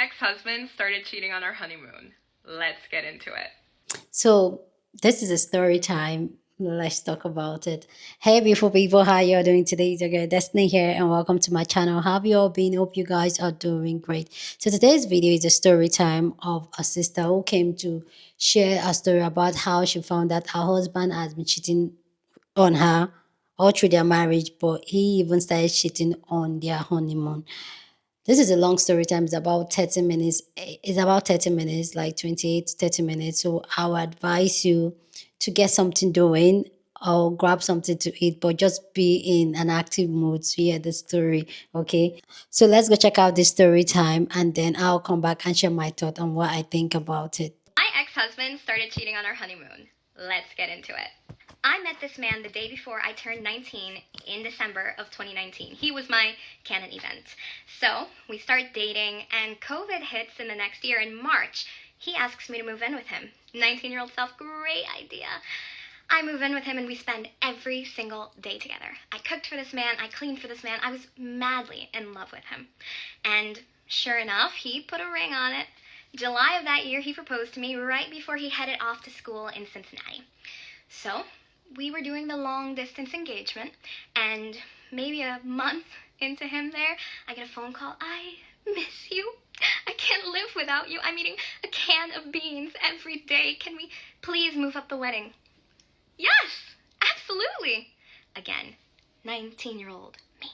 ex-husband started cheating on our honeymoon. Let's get into it. So this is a story time. Let's talk about it. Hey, beautiful people, how you all doing today? It's your girl Destiny here, and welcome to my channel. How have you all been? Hope you guys are doing great. So today's video is a story time of a sister who came to share a story about how she found that her husband has been cheating on her all through their marriage, but he even started cheating on their honeymoon. This is a long story time. It's about 30 minutes. It's about 30 minutes, like 28 to 30 minutes. So I would advise you to get something doing or grab something to eat, but just be in an active mood to hear the story. Okay. So let's go check out this story time and then I'll come back and share my thought on what I think about it. My ex-husband started cheating on our honeymoon. Let's get into it. I met this man the day before I turned 19 in December of 2019. He was my canon event. So we start dating, and COVID hits in the next year in March. He asks me to move in with him. 19-year-old self, great idea. I move in with him and we spend every single day together. I cooked for this man, I cleaned for this man. I was madly in love with him. And sure enough, he put a ring on it. July of that year, he proposed to me right before he headed off to school in Cincinnati. So we were doing the long distance engagement, and maybe a month into him there, I get a phone call. I miss you. I can't live without you. I'm eating a can of beans every day. Can we please move up the wedding? Yes, absolutely. Again, 19-year-old me.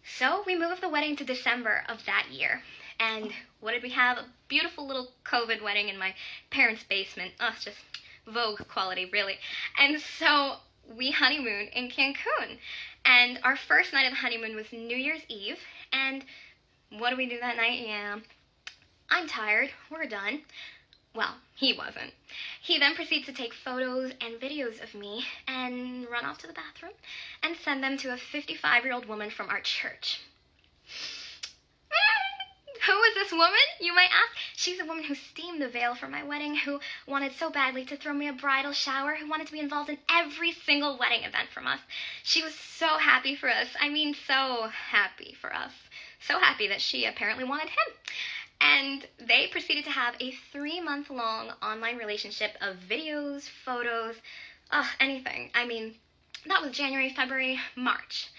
So we moved the wedding to December of that year. And what did we have? A beautiful little COVID wedding in my parents' basement. Oh, it's just Vogue quality, really. And so we honeymooned in Cancun. And our first night of the honeymoon was New Year's Eve. And what did we do that night? Yeah, I'm tired. We're done. Well, he wasn't. He then proceeds to take photos and videos of me and run off to the bathroom and send them to a 55-year-old woman from our church. Who is this woman, you might ask? She's a woman who steamed the veil for my wedding, who wanted so badly to throw me a bridal shower, who wanted to be involved in every single wedding event from us. She was so happy for us. I mean, so happy for us. So happy that she apparently wanted him. And they proceeded to have a 3-month-long online relationship of videos, photos, anything. I mean, that was January, February, March.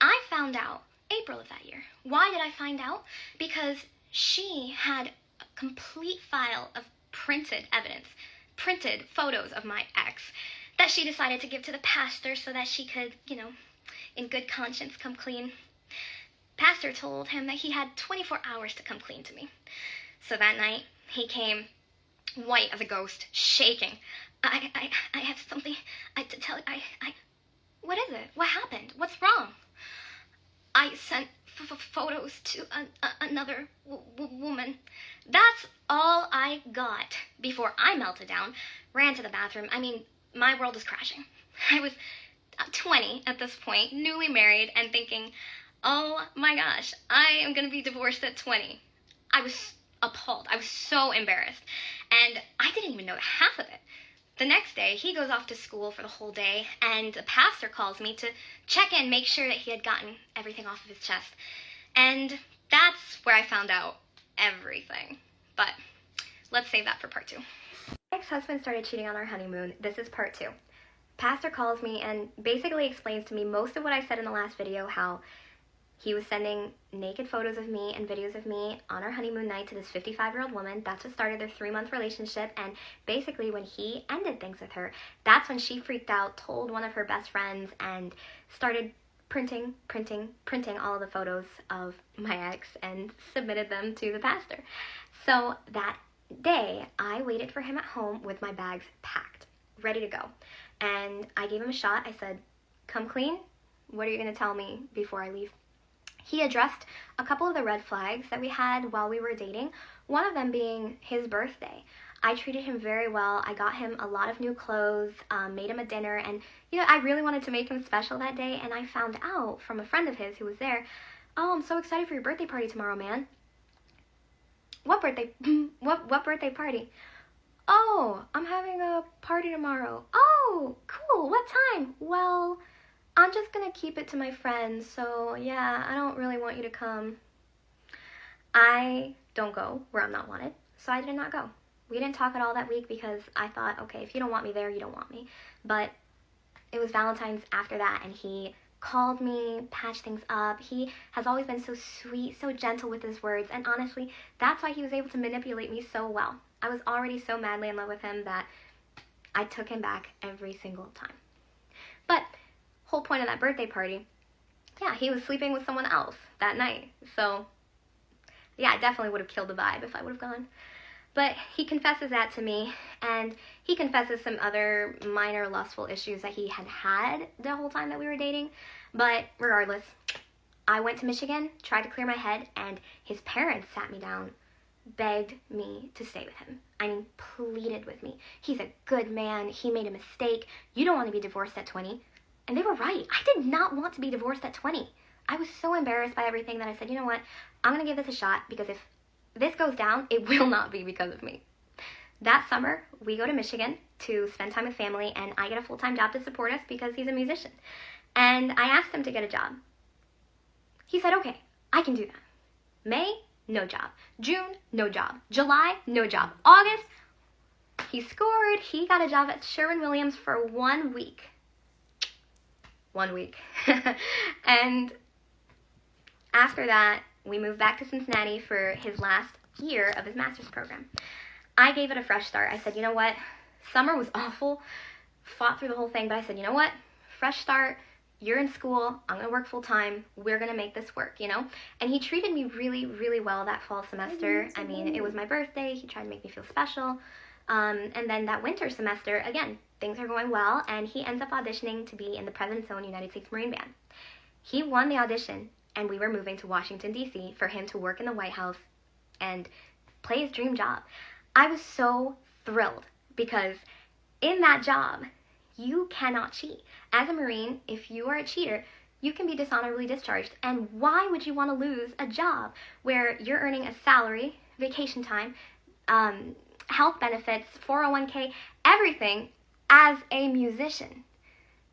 I found out April of that year. Why did I find out? Because she had a complete file of printed evidence, printed photos of my ex that she decided to give to the pastor so that she could, in good conscience come clean. Pastor told him that he had 24 hours to come clean to me. So that night, he came white as a ghost, shaking. I have something to tell you. What is it? What happened? What's wrong? I sent photos to another woman. That's all I got before I melted down, ran to the bathroom. I mean, my world was crashing. I was 20 at this point, newly married, and thinking, oh my gosh, I am going to be divorced at 20. I was appalled. I was so embarrassed. And I didn't even know half of it. The next day, he goes off to school for the whole day, and the pastor calls me to check in, make sure that he had gotten everything off of his chest. And that's where I found out everything. But let's save that for part 2. My ex-husband started cheating on our honeymoon. This is part 2. Pastor calls me and basically explains to me most of what I said in the last video, how he was sending naked photos of me and videos of me on our honeymoon night to this 55-year-old woman. That's what started their 3-month relationship. And basically when he ended things with her, that's when she freaked out, told one of her best friends, and started printing all of the photos of my ex and submitted them to the pastor. So that day, I waited for him at home with my bags packed, ready to go. And I gave him a shot. I said, come clean. What are you going to tell me before I leave? He addressed a couple of the red flags that we had while we were dating, one of them being his birthday. I treated him very well. I got him a lot of new clothes, made him a dinner, and I really wanted to make him special that day, and I found out from a friend of his who was there, oh, I'm so excited for your birthday party tomorrow, man. What birthday? what birthday party? Oh, I'm having a party tomorrow. Oh, cool. What time? Well, I'm just gonna keep it to my friends, so yeah, I don't really want you to come. I don't go where I'm not wanted. So I did not go. We didn't talk at all that week because I thought, okay, if you don't want me there, you don't want me. But it was Valentine's after that, and he called me, patched things up. He has always been so sweet, so gentle with his words, and honestly, that's why he was able to manipulate me so well. I was already so madly in love with him that I took him back every single time. But whole point of that birthday party, yeah, he was sleeping with someone else that night. So yeah, I definitely would have killed the vibe if I would have gone. But he confesses that to me, and he confesses some other minor lustful issues that he had the whole time that we were dating. But regardless, I went to Michigan, tried to clear my head, and his parents sat me down, begged me to stay with him. I mean, pleaded with me. He's a good man. He made a mistake. You don't want to be divorced at 20. And they were right. I did not want to be divorced at 20. I was so embarrassed by everything that I said, you know what, I'm going to give this a shot, because if this goes down, it will not be because of me. That summer, we go to Michigan to spend time with family, and I get a full-time job to support us because he's a musician. And I asked him to get a job. He said, okay, I can do that. May, no job. June, no job. July, no job. August, he scored. He got a job at Sherwin-Williams for 1 week. 1 week. And after that, we moved back to Cincinnati for his last year of his master's program. I gave it a fresh start. I said, you know what? Summer was awful. Fought through the whole thing, but I said, you know what? Fresh start. You're in school. I'm going to work full time. We're going to make this work, you know? And he treated me really, really well that fall semester. I mean, it was my birthday. He tried to make me feel special. And then that winter semester, again, things are going well, and he ends up auditioning to be in the President's Own United States Marine Band. He won the audition, and we were moving to Washington, D.C. for him to work in the White House and play his dream job. I was so thrilled because in that job, you cannot cheat. As a Marine, if you are a cheater, you can be dishonorably discharged. And why would you want to lose a job where you're earning a salary, vacation time, health benefits, 401k, everything as a musician?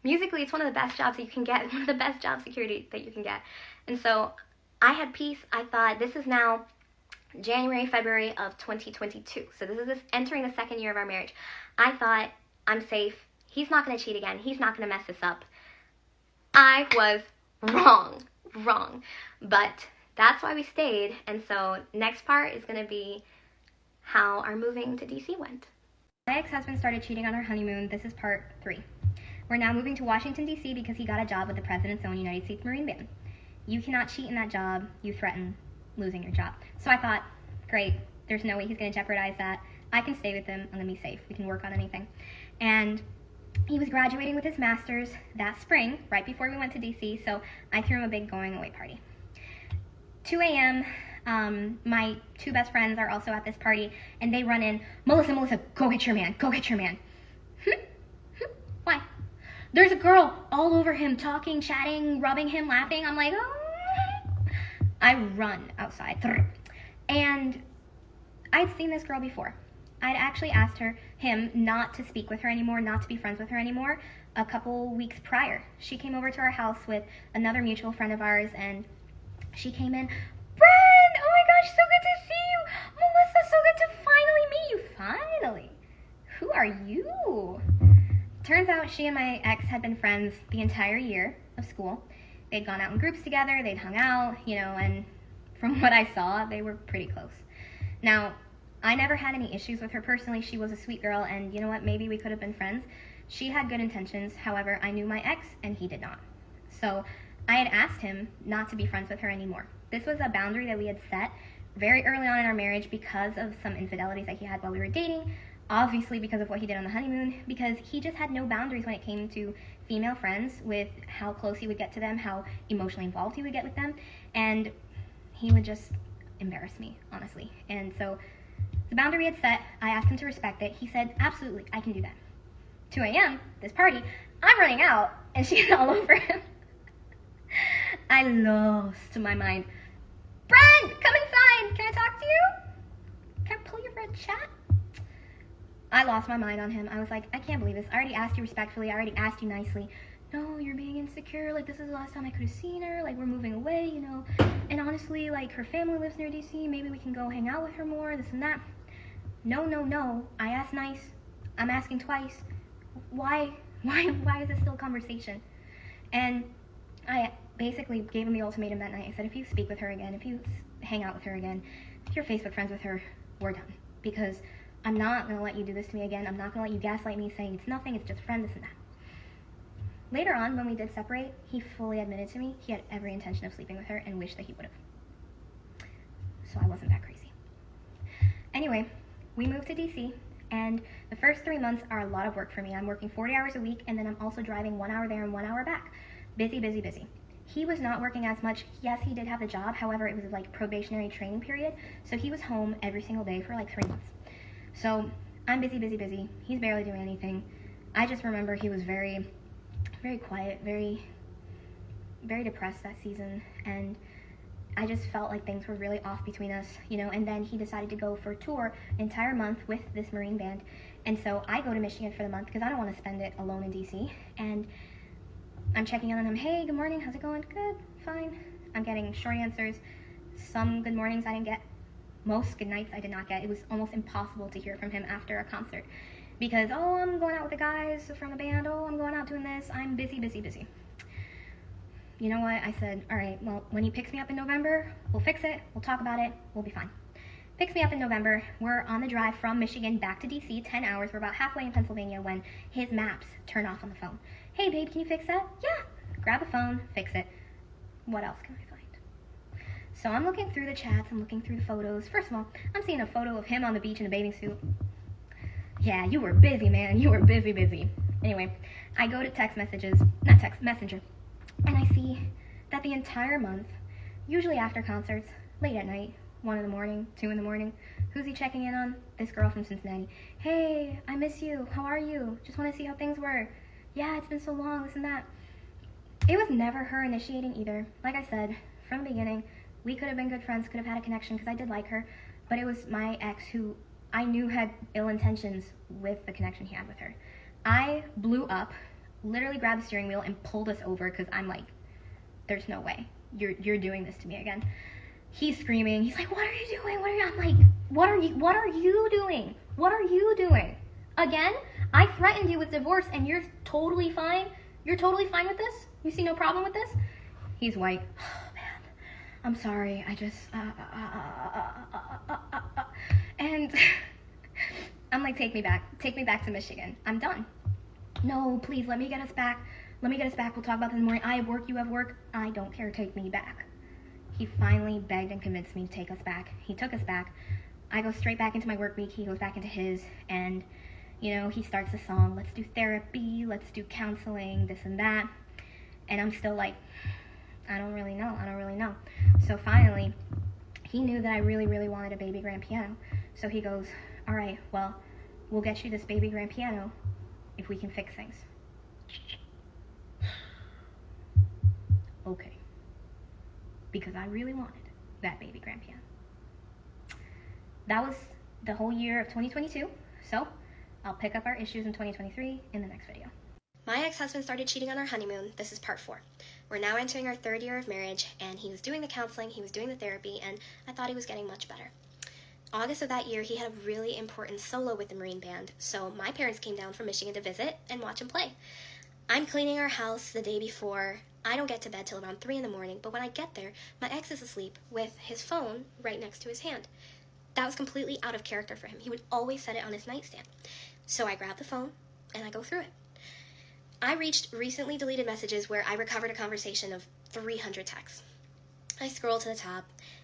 Musically, it's one of the best jobs that you can get, one of the best job security that you can get. And so I had peace. I thought, this is now January, February of 2022. So this is entering the second year of our marriage. I thought, I'm safe. He's not going to cheat again. He's not going to mess this up. I was wrong. But that's why we stayed. And so next part is going to be how our moving to DC went. My ex-husband started cheating on our honeymoon. This is part 3. We're now moving to Washington, D.C. because he got a job with the President's Own United States Marine Band. You cannot cheat in that job. You threaten losing your job. So I thought, great, there's no way he's going to jeopardize that. I can stay with him. I'm going to be safe. We can work on anything. And he was graduating with his master's that spring, right before we went to D.C., so I threw him a big going-away party. 2 a.m., my 2 best friends are also at this party, and they run in, Melissa, go get your man. Why? There's a girl all over him, talking, chatting, rubbing him, laughing. I'm like, oh. I run outside. And I'd seen this girl before. I'd actually asked him not to speak with her anymore, not to be friends with her anymore, a couple weeks prior. She came over to our house with another mutual friend of ours, and she came in, Brent, oh my gosh, so good to see you. Melissa, so good to finally meet you. Finally. Who are you? Turns out she and my ex had been friends the entire year of school. They'd gone out in groups together, they'd hung out, and from what I saw, they were pretty close. Now, I never had any issues with her personally. She was a sweet girl, and you know what? Maybe we could have been friends. She had good intentions. However, I knew my ex, and he did not. So I had asked him not to be friends with her anymore. This was a boundary that we had set very early on in our marriage because of some infidelities that he had while we were dating, obviously because of what he did on the honeymoon, because he just had no boundaries when it came to female friends, with how close he would get to them, how emotionally involved he would get with them, and he would just embarrass me, honestly. And so the boundary we had set, I asked him to respect it. He said, absolutely, I can do that. 2 a.m., this party, I'm running out, and she's all over him. I lost my mind. Brent, come inside. Can I talk to you? Can I pull you for a chat? I lost my mind on him. I was like, I can't believe this. I already asked you respectfully. I already asked you nicely. no, you're being insecure, like, this is the last time I could have seen her, like, we're moving away, you know, and honestly, like, her family lives near DC, maybe we can go hang out with her more, this and that. No, no, no, I asked nice, I'm asking twice. Why is this still a conversation? And I basically gave him the ultimatum that night. I said, if you speak with her again, if you hang out with her again, if you're Facebook friends with her, we're done. Because I'm not going to let you do this to me again. I'm not going to let you gaslight me saying it's nothing, it's just a friend, this and that. Later on, when we did separate, he fully admitted to me he had every intention of sleeping with her and wished that he would have. So I wasn't that crazy. Anyway, we moved to DC, and the first 3 months are a lot of work for me. I'm working 40 hours a week, and then I'm also driving 1 hour there and 1 hour back. Busy, busy, busy. He was not working as much. Yes, he did have the job. However, it was like probationary training period, so he was home every single day for like 3 months. So I'm busy, busy, busy. He's barely doing anything. I just remember he was very, very quiet, very, very depressed that season, and I just felt like things were really off between us, you know, and then he decided to go for a tour an entire month with this Marine band, and so I go to Michigan for the month because I don't want to spend it alone in DC, and I'm checking in on him, hey, good morning, how's it going? Good, fine. I'm getting short answers. Some good mornings I didn't get. Most good nights I did not get. It was almost impossible to hear from him after a concert because, oh, I'm going out with the guys from the band, oh, I'm going out doing this, I'm busy, busy, busy. You know what, I said, all right, well, when he picks me up in November, we'll fix it, we'll talk about it, we'll be fine. Picks me up in November, we're on the drive from Michigan back to DC, 10 hours, we're about halfway in Pennsylvania when his maps turn off on the phone. Hey babe, can you fix that? Yeah. Grab the phone, fix it. What else can I find? So I'm looking through the chats, I'm looking through the photos. First of all, I'm seeing a photo of him on the beach in a bathing suit. Yeah, you were busy, man, you were busy, busy. Anyway, I go to Messenger, and I see that the entire month, usually after concerts, late at night, 1 in the morning, 2 in the morning, who's he checking in on? This girl from Cincinnati. Hey, I miss you, how are you? Just want to see how things were. Yeah, it's been so long, this and that. It was never her initiating either. Like I said, from the beginning, we could have been good friends, could have had a connection because I did like her, but it was my ex who I knew had ill intentions with the connection he had with her. I blew up, literally grabbed the steering wheel and pulled us over because I'm like, there's no way. You're doing this to me again. He's screaming. He's like, what are you doing? I'm like, what are you doing? What are you doing? Again? I threatened you with divorce and you're totally fine? You're totally fine with this? You see no problem with this? He's white. Oh, man. I'm sorry. I just, and I'm like, take me back to Michigan. I'm done. No, please, let me get us back. We'll talk about this in the morning. I have work, you have work. I don't care, take me back. He finally begged and convinced me to take us back. He took us back. I go straight back into my work week. He goes back into his, and, you know, he starts the song, let's do therapy, let's do counseling, this and that. And I'm still like, I don't really know. So finally, he knew that I really, really wanted a baby grand piano. So he goes, all right, well, we'll get you this baby grand piano if we can fix things. Okay. Because I really wanted that baby grand piano. That was the whole year of 2022. So I'll pick up our issues in 2023 in the next video. My ex-husband started cheating on our honeymoon. This is part 4. We're now entering our 3rd year of marriage, and he was doing the counseling, he was doing the therapy, and I thought he was getting much better. August of that year, he had a really important solo with the Marine Band, so my parents came down from Michigan to visit and watch him play. I'm cleaning our house the day before. I don't get to bed till around 3 in the morning, but when I get there, my ex is asleep with his phone right next to his hand. That was completely out of character for him. He would always set it on his nightstand. So I grab the phone, and I go through it. I reached recently deleted messages where I recovered a conversation of 300 texts. I scroll to the top,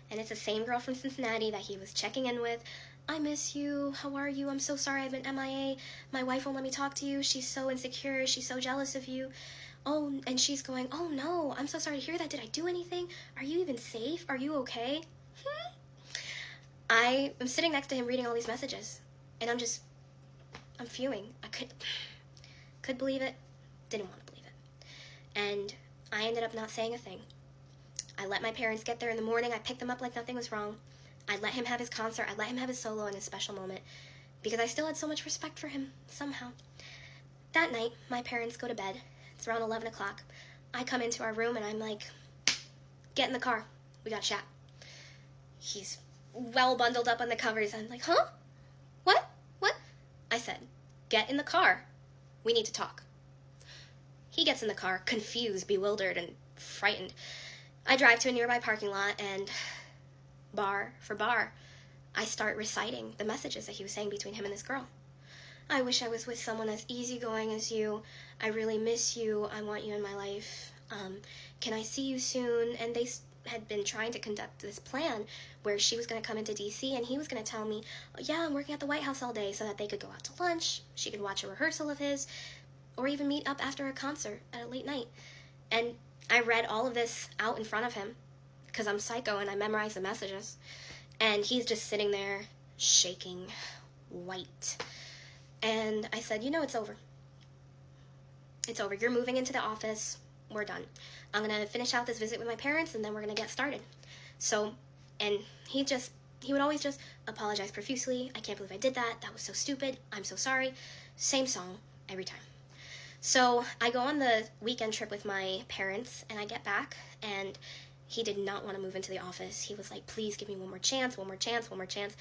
and it's the same girl from Cincinnati that he was checking in with. I miss you. How are you? I'm so sorry I've been MIA. My wife won't let me talk to you. She's so insecure. She's so jealous of you. Oh, and she's going, oh no, I'm so sorry to hear that. Did I do anything? Are you even safe? Are you okay? I am sitting next to him reading all these messages, and I'm fuming. I could believe it, didn't want to believe it. And I ended up not saying a thing. I let my parents get there in the morning. I picked them up like nothing was wrong. I let him have his concert. I let him have his solo and his special moment because I still had so much respect for him somehow. That night, my parents go to bed. It's It's around 11 o'clock. I come into our room and I'm like, get in the car. We got chat. He's well bundled up on the covers. I'm like, huh? What? What? I said, get in the car. We need to talk. He gets in the car, confused, bewildered, and frightened. I drive to a nearby parking lot and bar for bar, I start reciting the messages that he was saying between him and this girl. I wish I was with someone as easygoing as you. I really miss you. I want you in my life. Can I see you soon? And they had been trying to conduct this plan where she was going to come into DC and he was going to tell me, yeah, I'm working at the White House all day, so that they could go out to lunch, she could watch a rehearsal of his, or even meet up after a concert at a late night. And I read all of this out in front of him because I'm psycho and I memorized the messages. And he's just sitting there shaking, white. And I said, you know, it's over. It's over. You're moving into the office. We're done. I'm going to finish out this visit with my parents, and then we're going to get started. So, and he would always just apologize profusely. I can't believe I did that. That was so stupid. I'm so sorry. Same song every time. So I go on the weekend trip with my parents, and I get back, and he did not want to move into the office. He was like, please give me one more chance, one more chance, one more chance.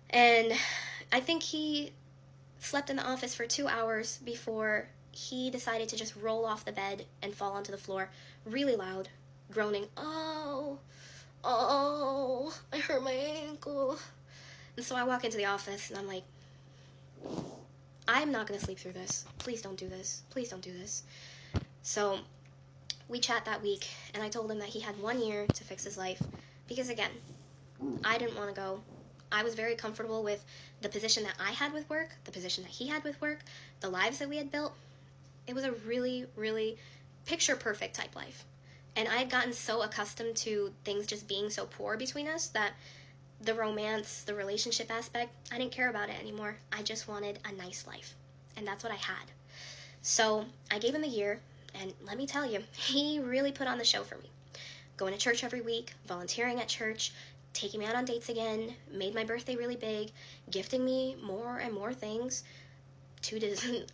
And I think he slept in the office for 2 hours before he decided to just roll off the bed and fall onto the floor really loud, groaning, oh, I hurt my ankle. And so I walk into the office and I'm like, I'm not going to sleep through this. Please don't do this. Please don't do this. So we chat that week and I told him that he had 1 year to fix his life because, again, I didn't want to go. I was very comfortable with the position that I had with work, the position that he had with work, the lives that we had built. It was a really, really picture-perfect type life. And I had gotten so accustomed to things just being so poor between us that the romance, the relationship aspect, I didn't care about it anymore. I just wanted a nice life. And that's what I had. So I gave him the year, and let me tell you, he really put on the show for me. Going to church every week, volunteering at church, taking me out on dates again, made my birthday really big, gifting me more and more things.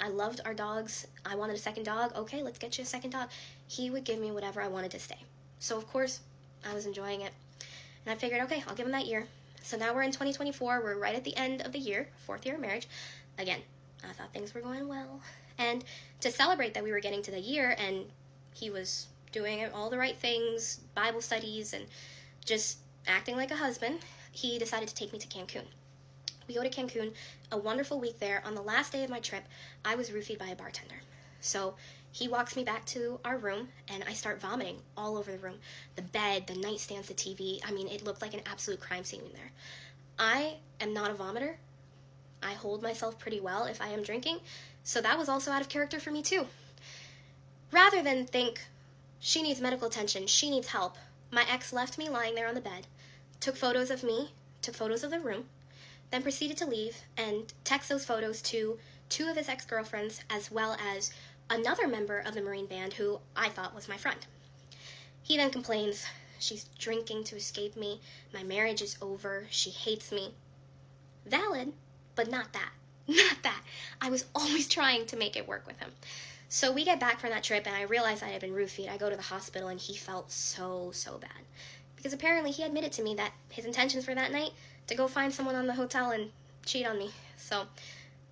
I loved our dogs. I wanted a second dog. Okay, let's get you a second dog. He would give me whatever I wanted to stay. So, of course, I was enjoying it. And I figured, okay, I'll give him that year. So now we're in 2024. We're right at the end of the year, 4th year of marriage. Again, I thought things were going well. And to celebrate that we were getting to the year and he was doing all the right things, Bible studies, and just acting like a husband, he decided to take me to Cancun. We go to Cancun, a wonderful week there. On the last day of my trip, I was roofied by a bartender. So he walks me back to our room, and I start vomiting all over the room. The bed, the nightstands, the TV. I mean, it looked like an absolute crime scene in there. I am not a vomiter. I hold myself pretty well if I am drinking, so that was also out of character for me too. Rather than think, she needs medical attention, she needs help, my ex left me lying there on the bed, took photos of me, took photos of the room, then proceeded to leave and text those photos to 2 of his ex-girlfriends as well as another member of the Marine band who I thought was my friend. He then complains, she's drinking to escape me, my marriage is over, she hates me. Valid, but not that. Not that. I was always trying to make it work with him. So we get back from that trip and I realize I had been roofied. I go to the hospital and he felt so bad. Because apparently he admitted to me that his intentions for that night to go find someone on the hotel and cheat on me. So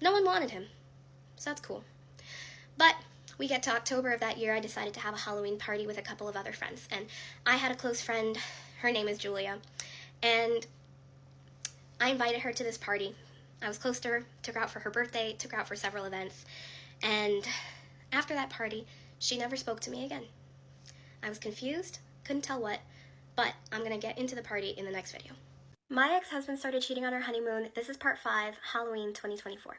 no one wanted him. So that's cool. But we get to October of that year, I decided to have a Halloween party with a couple of other friends. And I had a close friend, her name is Julia. And I invited her to this party. I was close to her, took her out for her birthday, took her out for several events. And after that party, she never spoke to me again. I was confused, couldn't tell what, but I'm going to get into the party in the next video. My ex-husband started cheating on our honeymoon. This is part 5, Halloween 2024.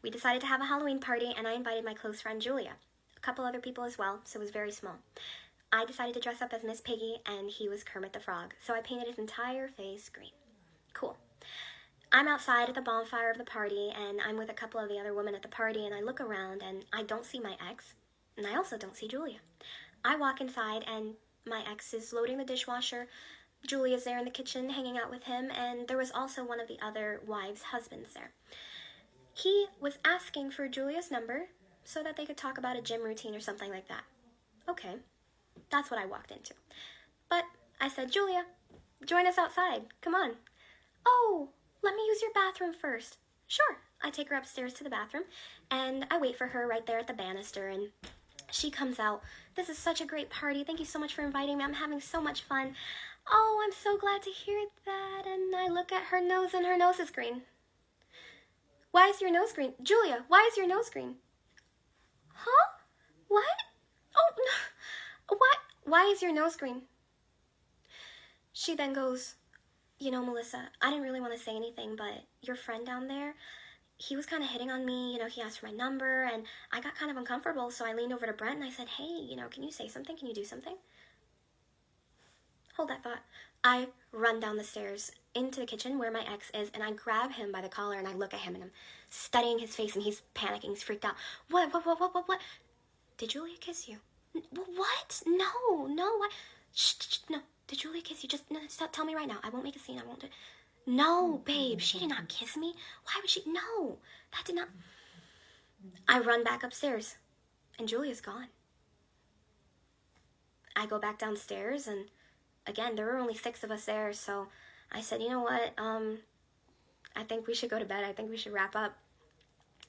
We decided to have a Halloween party and I invited my close friend Julia. A couple other people as well, so it was very small. I decided to dress up as Miss Piggy and he was Kermit the Frog, so I painted his entire face green. Cool. I'm outside at the bonfire of the party and I'm with a couple of the other women at the party and I look around and I don't see my ex and I also don't see Julia. I walk inside and my ex is loading the dishwasher. Julia's there in the kitchen hanging out with him, and there was also one of the other wives' husbands there. He was asking for Julia's number, so that they could talk about a gym routine or something like that. Okay, that's what I walked into. But I said, Julia, join us outside. Come on. Oh, let me use your bathroom first. Sure. I take her upstairs to the bathroom, and I wait for her right there at the banister, and she comes out. This is such a great party. Thank you so much for inviting me. I'm having so much fun. Oh, I'm so glad to hear that. And I look at her nose, and her nose is green. Why is your nose green? Julia, why is your nose green? Huh? What? Oh, no. What? Why is your nose green? She then goes, you know, Melissa, I didn't really want to say anything, but your friend down there, he was kind of hitting on me. You know, he asked for my number, and I got kind of uncomfortable, so I leaned over to Brent, and I said, hey, you know, can you say something? Can you do something? Hold that thought. I run down the stairs into the kitchen where my ex is, and I grab him by the collar, and I look at him, and I'm studying his face, and he's panicking. He's freaked out. What? Did Julia kiss you? What? No. What? Shh, no. Did Julia kiss you? Just no, stop, tell me right now. I won't make a scene. I won't do it. No, babe. She did not kiss me. Why would she? No. That did not. I run back upstairs, and Julia's gone. I go back downstairs, and again, there were only 6 of us there, so I said, you know what? I think we should go to bed. I think we should wrap up.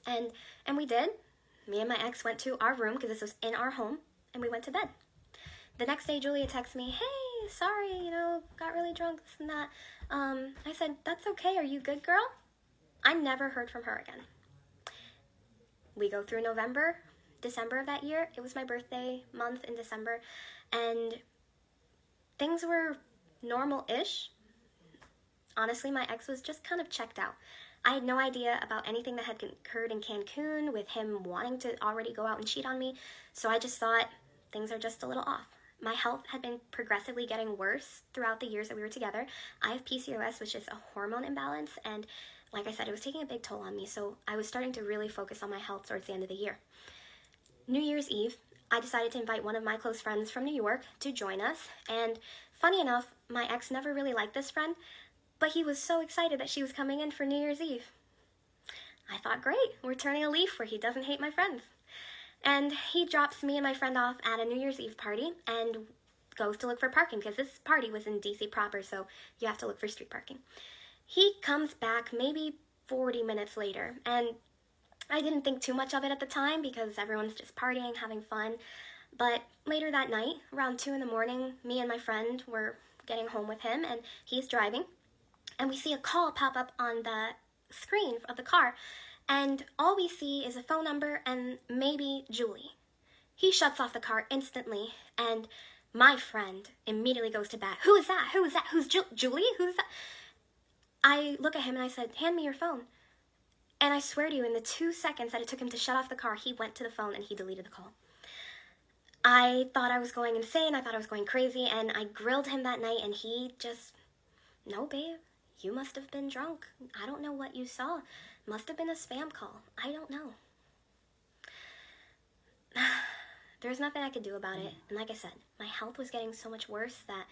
And we did. Me and my ex went to our room, because this was in our home, and we went to bed. The next day, Julia texts me, hey, sorry, you know, got really drunk, this and that. I said, that's okay. Are you good, girl? I never heard from her again. We go through November, December of that year. It was my birthday month in December, and things were normal-ish. Honestly, my ex was just kind of checked out. I had no idea about anything that had occurred in Cancun with him wanting to already go out and cheat on me, so I just thought things are just a little off. My health had been progressively getting worse throughout the years that we were together. I have PCOS, which is a hormone imbalance, and like I said, it was taking a big toll on me, so I was starting to really focus on my health towards the end of the year. New Year's Eve, I decided to invite one of my close friends from New York to join us, and funny enough, my ex never really liked this friend, but he was so excited that she was coming in for New Year's Eve. I thought, great, we're turning a leaf where he doesn't hate my friends. And he drops me and my friend off at a New Year's Eve party and goes to look for parking, because this party was in DC proper, so you have to look for street parking. He comes back maybe 40 minutes later, and I didn't think too much of it at the time because everyone's just partying, having fun. But later that night, around 2 in the morning, me and my friend were getting home with him, and he's driving, and we see a call pop up on the screen of the car, and all we see is a phone number and maybe Julie. He shuts off the car instantly, and my friend immediately goes to bat. Who is that? Who's Julie? Who's that? I look at him and I said, hand me your phone. And I swear to you, in the 2 seconds that it took him to shut off the car, he went to the phone and he deleted the call. I thought I was going insane. I thought I was going crazy, and I grilled him that night, and he just, no, babe, you must have been drunk. I don't know what you saw. Must have been a spam call. I don't know. There's nothing I could do about it. And like I said, my health was getting so much worse that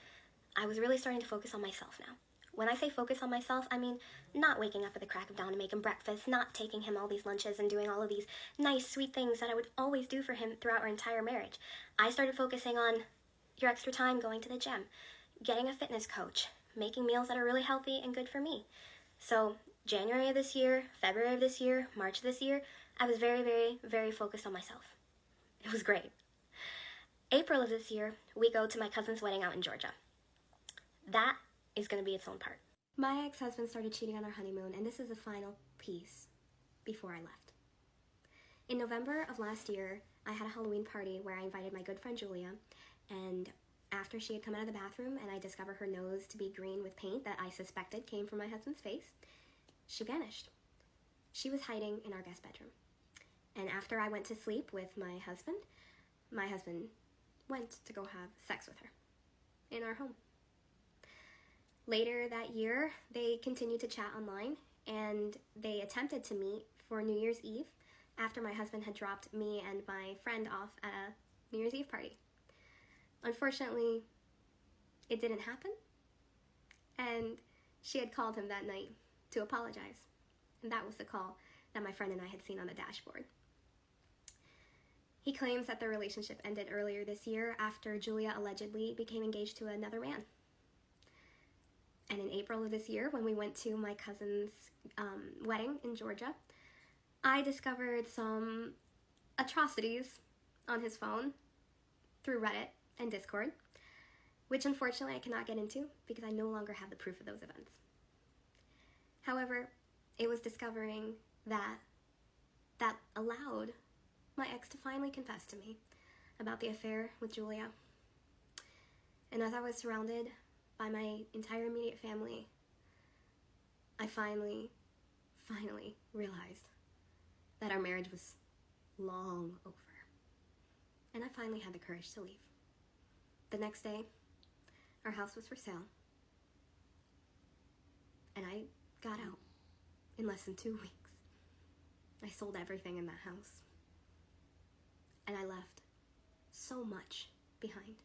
I was really starting to focus on myself now. When I say focus on myself, I mean not waking up at the crack of dawn to make him breakfast, not taking him all these lunches and doing all of these nice, sweet things that I would always do for him throughout our entire marriage. I started focusing on your extra time going to the gym, getting a fitness coach, making meals that are really healthy and good for me. So January of this year, February of this year, March of this year, I was very, very, very focused on myself. It was great. April of this year, we go to my cousin's wedding out in Georgia. That is going to be its own part. My ex-husband started cheating on our honeymoon, and this is the final piece before I left. In November of last year, I had a Halloween party where I invited my good friend Julia, and after she had come out of the bathroom and I discovered her nose to be green with paint that I suspected came from my husband's face, she vanished. She was hiding in our guest bedroom. And after I went to sleep with my husband went to go have sex with her in our home. Later that year, they continued to chat online, and they attempted to meet for New Year's Eve after my husband had dropped me and my friend off at a New Year's Eve party. Unfortunately, it didn't happen, and she had called him that night to apologize, and that was the call that my friend and I had seen on the dashboard. He claims that their relationship ended earlier this year after Julia allegedly became engaged to another man. And in April of this year, when we went to my cousin's wedding in Georgia, I discovered some atrocities on his phone through Reddit and Discord, which unfortunately I cannot get into because I no longer have the proof of those events. However, it was discovering that allowed my ex to finally confess to me about the affair with Julia. And as I was surrounded by my entire immediate family, I finally realized that our marriage was long over. And I finally had the courage to leave. The next day, our house was for sale. And I got out in less than 2 weeks. I sold everything in that house. And I left so much behind.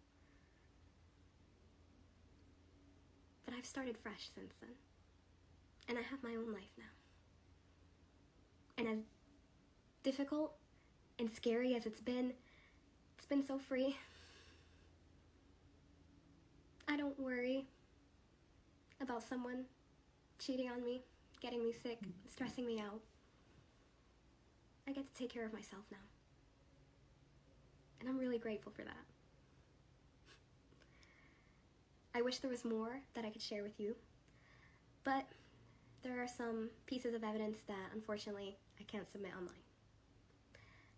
But I've started fresh since then. And I have my own life now. And as difficult and scary as it's been so free. I don't worry about someone cheating on me, getting me sick, stressing me out. I get to take care of myself now. And I'm really grateful for that. I wish there was more that I could share with you, but there are some pieces of evidence that unfortunately I can't submit online.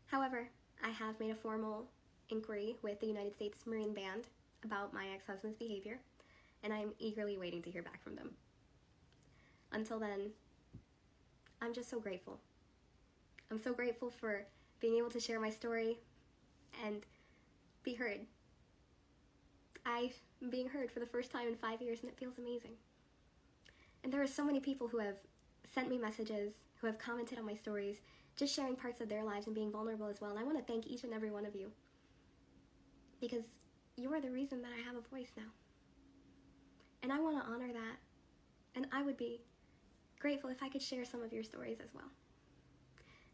However, I have made a formal inquiry with the United States Marine Band about my ex-husband's behavior, and I'm eagerly waiting to hear back from them. Until then, I'm just so grateful. I'm so grateful for being able to share my story and be heard. I'm being heard for the first time in 5 years, and it feels amazing. And there are so many people who have sent me messages, who have commented on my stories, just sharing parts of their lives and being vulnerable as well. And I want to thank each and every one of you, because you are the reason that I have a voice now. And I want to honor that. And I would be grateful if I could share some of your stories as well.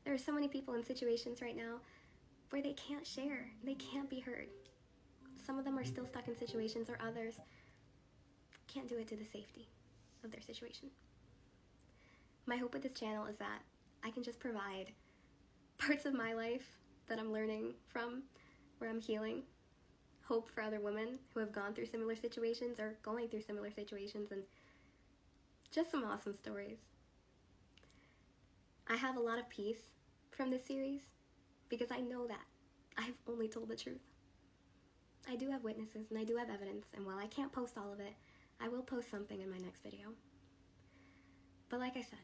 There are so many people in situations right now where they can't share, they can't be heard. Some of them are still stuck in situations, or others can't do it to the safety of their situation. My hope with this channel is that I can just provide parts of my life that I'm learning from, where I'm healing, hope for other women who have gone through similar situations or going through similar situations, and just some awesome stories. I have a lot of peace from this series because I know that I've only told the truth. I do have witnesses and I do have evidence, and while I can't post all of it, I will post something in my next video. But like I said,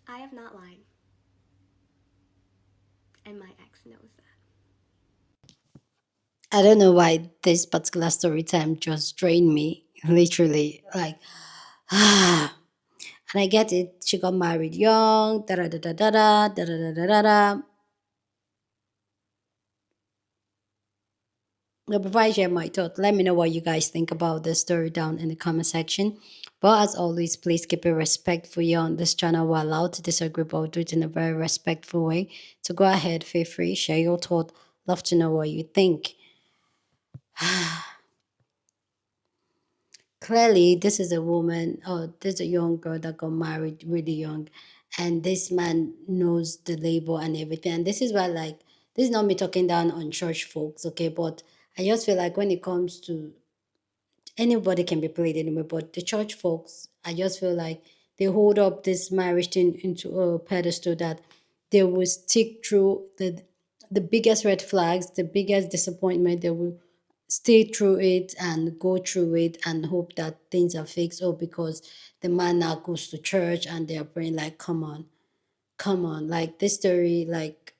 I have not lied, and my ex knows that. I don't know why this particular story time just drained me, literally. Like, and I get it. She got married young, da da da da da da da da da da da. But before I share my thought, let me know what you guys think about this story down in the comment section. But as always, please keep it respectful here on this channel. We're allowed to disagree, but do it in a very respectful way. So go ahead, feel free, share your thought. Love to know what you think. Clearly, this is a woman, or this is a young girl that got married really young, and this man knows the label and everything. And this is why, like, this is not me talking down on church folks, okay? But I just feel like when it comes to anybody can be played anyway, but the church folks, I just feel like they hold up this marriage thing into a pedestal that they will stick through the biggest red flags, the biggest disappointment. They will stay through it and go through it and hope that things are fixed. Oh, because the man now goes to church and they're praying, like, come on, like this story, like,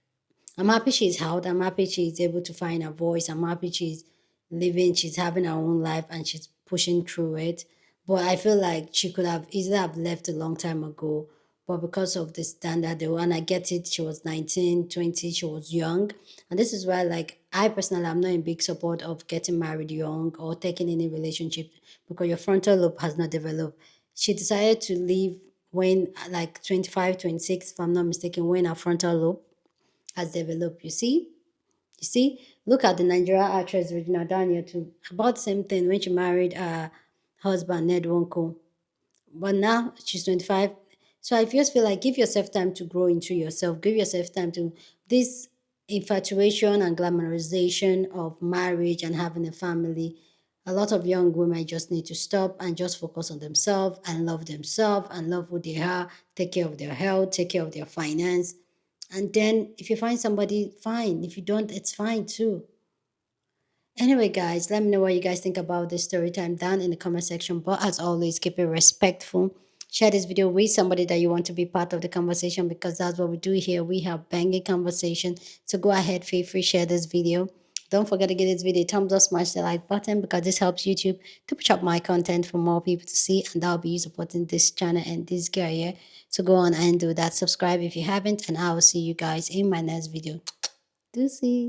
I'm happy she's out. I'm happy she's able to find her voice. I'm happy she's living, she's having her own life and she's pushing through it. But I feel like she could have easily have left a long time ago. But because of the standard, and I get it, she was 19, 20, she was young. And this is why, like, I personally am not in big support of getting married young or taking any relationship because your frontal lobe has not developed. She decided to leave when, like, 25, 26, if I'm not mistaken, when her frontal lobe has developed. You see, look at the Nigerian actress Regina Daniel too. About the same thing when she married her husband Ned Nwoko. But now she's 25. So I just feel like give yourself time to grow into yourself. Give yourself time to this infatuation and glamorization of marriage and having a family. A lot of young women just need to stop and just focus on themselves and love who they are, take care of their health, take care of their finance. And then if you find somebody, fine. If you don't, it's fine too. Anyway, guys, let me know what you guys think about this story time down in the comment section. But as always, keep it respectful. Share this video with somebody that you want to be part of the conversation because that's what we do here. We have banging conversation. So go ahead, feel free, share this video. Don't forget to give this video a thumbs up, smash the like button because this helps YouTube to push up my content for more people to see. And that'll be you supporting this channel and this guy here. So go on and do that. Subscribe if you haven't. And I will see you guys in my next video. Deuces.